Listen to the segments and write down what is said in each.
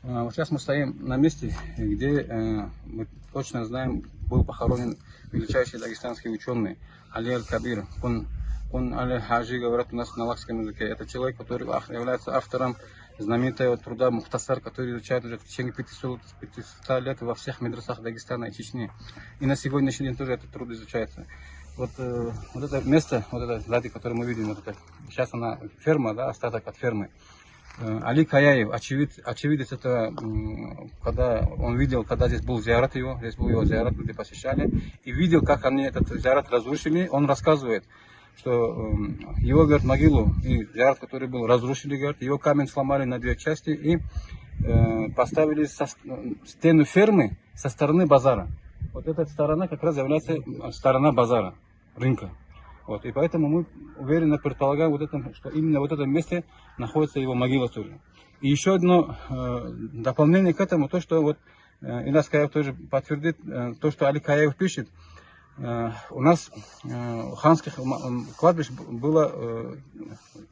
Вот сейчас мы стоим на месте, где мы точно знаем, был похоронен величайший дагестанский ученый Али Аль-Кабир. Он Аль-Хаджи, говорят у нас на лакском языке. Это человек, который является автором знаменитого труда Мухтасар, который изучает уже в течение 500 лет во всех медресах Дагестана и Чечни. И на сегодняшний день тоже этот труд изучается. Вот это место, вот это сзади, которое мы видим, вот это, сейчас она ферма, да, остаток от фермы. Али Каяев, очевидец этого, когда он видел, когда здесь был зиярат его, здесь был его зиярат, люди посещали, и видел, как они этот зиярат разрушили, он рассказывает, что его, говорит, могилу и зиярат, который был, разрушили, говорит, его камень сломали на две части и поставили стену фермы со стороны базара. Вот эта сторона как раз является сторона базара, рынка. Вот, и поэтому мы уверенно предполагаем, что именно в этом месте находится его могила тоже. И еще одно дополнение к этому, то, что вот Ильяс Каяев тоже подтвердит, то, что Али Каяев пишет. У нас ханских кладбищ было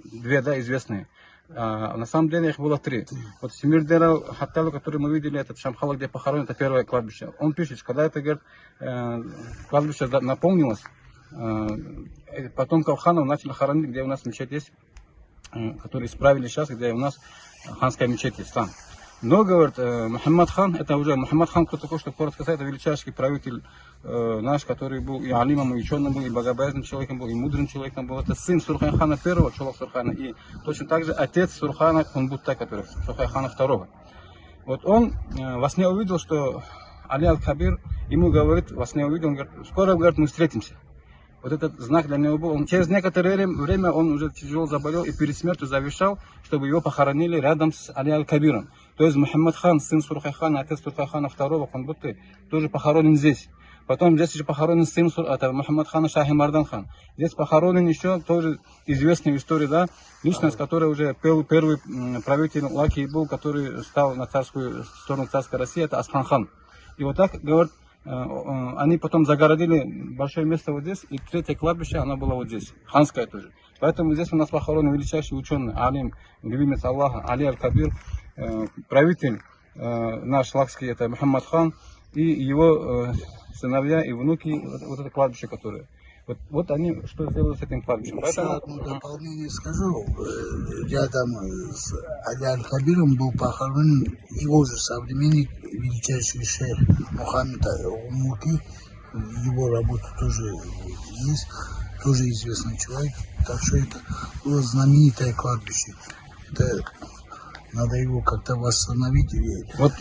две, да, известные. На самом деле их было три. Вот Семир-Дер Хаттал, который мы видели, этот Шамхала, где похоронен, это первое кладбище. Он пишет, когда это, говорит, кладбище наполнилось, потомков ханов начали хоронить, где у нас мечеть есть, которые исправили сейчас, где у нас ханская мечеть есть там. Но, говорит, Мухаммад хан, это уже Мухаммад хан, кто такой, что коротко сказать, это величайший правитель наш, который был и алимом, и ученым был, и богобоязненным человеком был, и мудрым человеком был. Это сын Сурхан хана первого, Чолов Сурхана, и точно так же отец Сурхана Кунбутта, который Сурхан хана второго. Вот он во сне увидел, что Али Аль-Кабир ему говорит, во сне увидел, он говорит, скоро, говорит, мы встретимся. Вот этот знак для него был. Он через некоторое время он уже тяжело заболел и перед смертью завещал, чтобы его похоронили рядом с Али Аль-Кабиром. То есть Мухаммад хан, сын Сурхан хана, отец Сурхан хана второго, Кунбутты, тоже похоронен здесь. Потом здесь еще похоронен сын Мухаммад хана Шахи Мардан хан. Здесь похоронен еще тоже известный в истории, да, личность, которая уже первый правитель Лаки был, который стал на царскую сторону царской России, это Осман хан. И вот так, говорят, они потом загородили большое место вот здесь, и третье кладбище, оно было вот здесь, ханское тоже. Поэтому здесь у нас похоронен величайший ученый, алим, любимец Аллаха, Али Аль-Кабир, правитель наш лакский, это Мухаммад хан, и его сыновья и внуки, вот это кладбище, которое. Вот они что сделали с этим кладбищем. Поэтому... Еще одно дополнение скажу. Рядом с Али Аль-Кабиром был похоронен его же современник, величайший шейх Мухаммад Умуки. Его работа тоже есть, тоже известный человек. Так что это было знаменитое кладбище. Это надо его как-то восстановить. Вот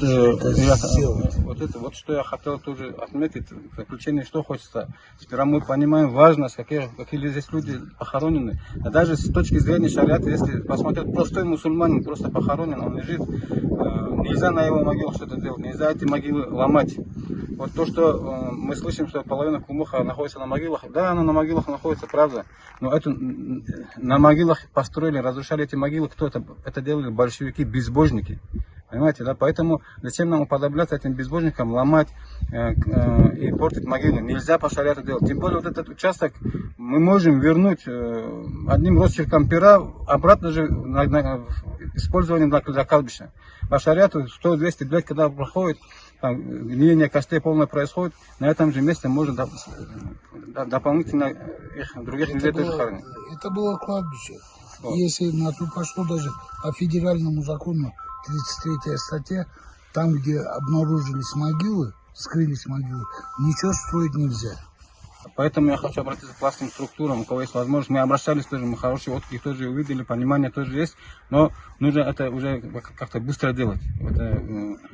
что я хотел тоже отметить в заключение, что хочется. Сперва мы понимаем важность, какие здесь люди похоронены. А даже с точки зрения шариата, если посмотреть, простой мусульманин просто похоронен, он лежит, нельзя на его могилу что-то делать, нельзя эти могилы ломать. Вот то, что мы слышим, что половина кумуха находится на могилах, да, она на могилах находится, правда, но это на могилах построили, разрушали эти могилы, кто это? Это делали большевики, безбожники. Понимаете, да? Поэтому зачем нам уподобляться этим безбожникам, ломать и портить могилы? Нельзя по шариату делать. Тем более вот этот участок мы можем вернуть одним росчерком пера обратно же использованием для кладбища. По шариату 100-200 лет, когда проходит, гниение костей полное происходит, на этом же месте можно дополнительно других людей тоже хоронить. Это было кладбище. Если на то пошло даже по федеральному закону, 33-я статья, там, где обнаружились могилы, скрылись могилы, ничего строить нельзя. Поэтому я хочу обратиться к властным структурам, у кого есть возможность. Мы обращались тоже, мы хорошие отклики тоже увидели, понимание тоже есть, но нужно это уже как-то быстро делать.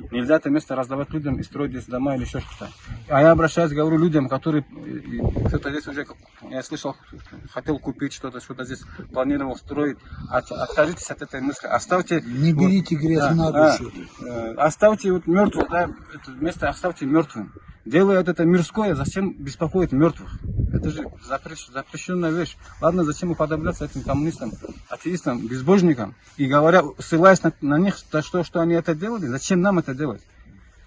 Нельзя это место раздавать людям и строить здесь дома или еще что-то. А я обращаюсь, говорю людям, которые кто-то здесь уже, я слышал, хотел купить что-то здесь планировал строить. Откажитесь от этой мысли, оставьте... Не берите грязь на душу. Оставьте вот мертвых, да, это место оставьте мертвым. Делают это мирское, зачем беспокоить мертвых? Это же запрещенная вещь. Ладно, зачем уподобляться этим коммунистам, атеистам, безбожникам? И говоря, ссылаясь на них, что они это делали, зачем нам это делать?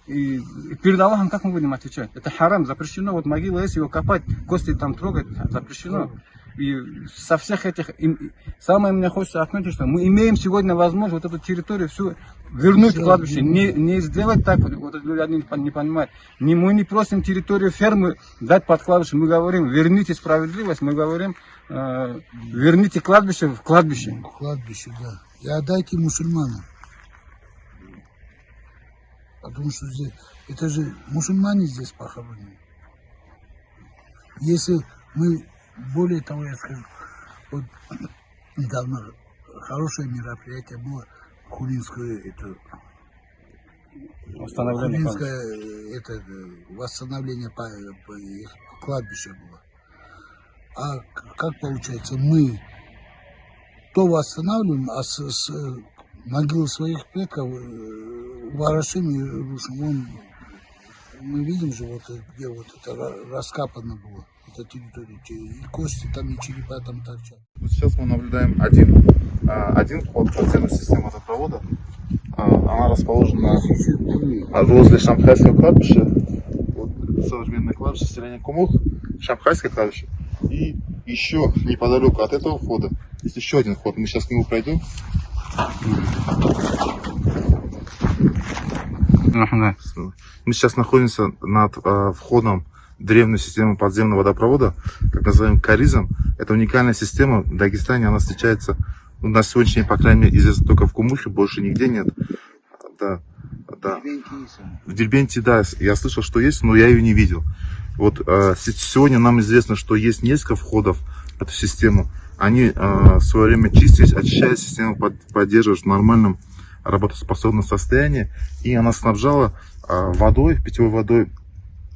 И перед Аллахом как мы будем отвечать? Это харам, запрещено. Вот могила, если его копать, кости там трогать, запрещено. И со всех этих... Самое мне хочется отметить, что мы имеем сегодня возможность вот эту территорию всю вернуть в кладбище. Не сделать так, вот люди одни не понимают. Мы не просим территорию фермы дать под кладбище. Мы говорим, верните справедливость. Мы говорим, верните кладбище в кладбище. Кладбище, да. И отдайте мусульманам. Потому что здесь, это же мусульмане здесь похоронены. Если мы, более того, я скажу, вот недавно хорошее мероприятие было, Хулинское, это, Хулинское, это, восстановление кладбища было. А как получается, мы то восстанавливаем, а с могил своих предков ворошим и рушим. Мы видим же, вот, где вот это раскапано было, эта территория, и кости там, и черепа там торчат. Вот сейчас мы наблюдаем один вход в подземную систему водопровода. Она расположена возле Шамхайского кладбища, вот, современное кладбище селения Кумух, Шамхайское кладбище. И еще неподалеку от этого входа есть еще один вход. Мы сейчас к нему пройдем. Мы сейчас находимся над входом в древнюю систему подземного водопровода, как называем Каризм. Это уникальная система. В Дагестане она встречается, ну, на сегодняшний день, по крайней мере, известно только в Кумухе, больше нигде нет. Да, да. В Дербенте, да, я слышал, что есть, но я ее не видел. Вот сегодня нам известно, что есть несколько входов в эту систему. Они в свое время чистились, очищая систему, поддерживают в нормальном работоспособном состоянии. И она снабжала водой, питьевой водой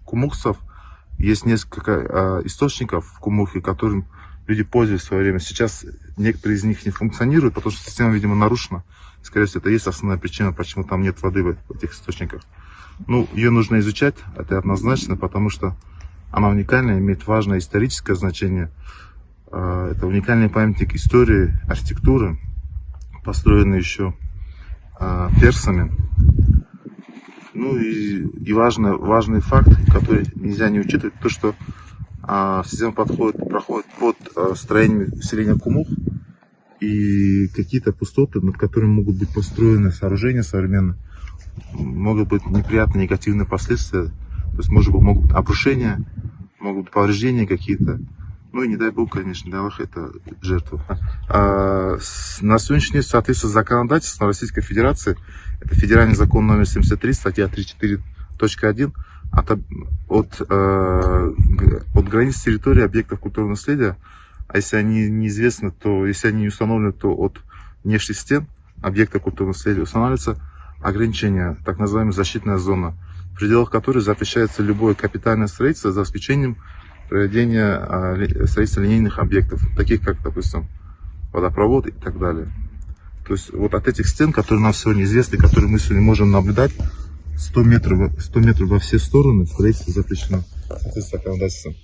кумухцев. Есть несколько источников в Кумухе, которым люди пользовались в свое время. Сейчас некоторые из них не функционируют, потому что система, видимо, нарушена. Скорее всего, это и есть основная причина, почему там нет воды в этих источниках. Ну, ее нужно изучать, это однозначно, потому что она уникальна, имеет важное историческое значение. Это уникальный памятник истории, архитектуры, построенный еще персами. Ну и важный факт, который нельзя не учитывать, то что система проходит под строением селения Кумух, и какие-то пустоты, над которыми могут быть построены сооружения современные, могут быть неприятные негативные последствия. То есть могут быть обрушения, могут быть повреждения какие-то. Ну и не дай бог, конечно, для Аллаха это жертва. На сегодняшний день, в соответствии с законодательством Российской Федерации, это федеральный закон номер 73, статья 34.1, от границ территории объектов культурного наследия, а если они неизвестны, то если они не установлены, то от внешних стен объекта культурного наследия устанавливается ограничение, так называемая защитная зона, в пределах которой запрещается любое капитальное строительство за исключением проведения строительства линейных объектов, таких как, допустим, водопровод и так далее. То есть вот от этих стен, которые нам сегодня известны, которые мы сегодня можем наблюдать, 100 метров во все стороны строительство запрещено, соответственно, законодательством.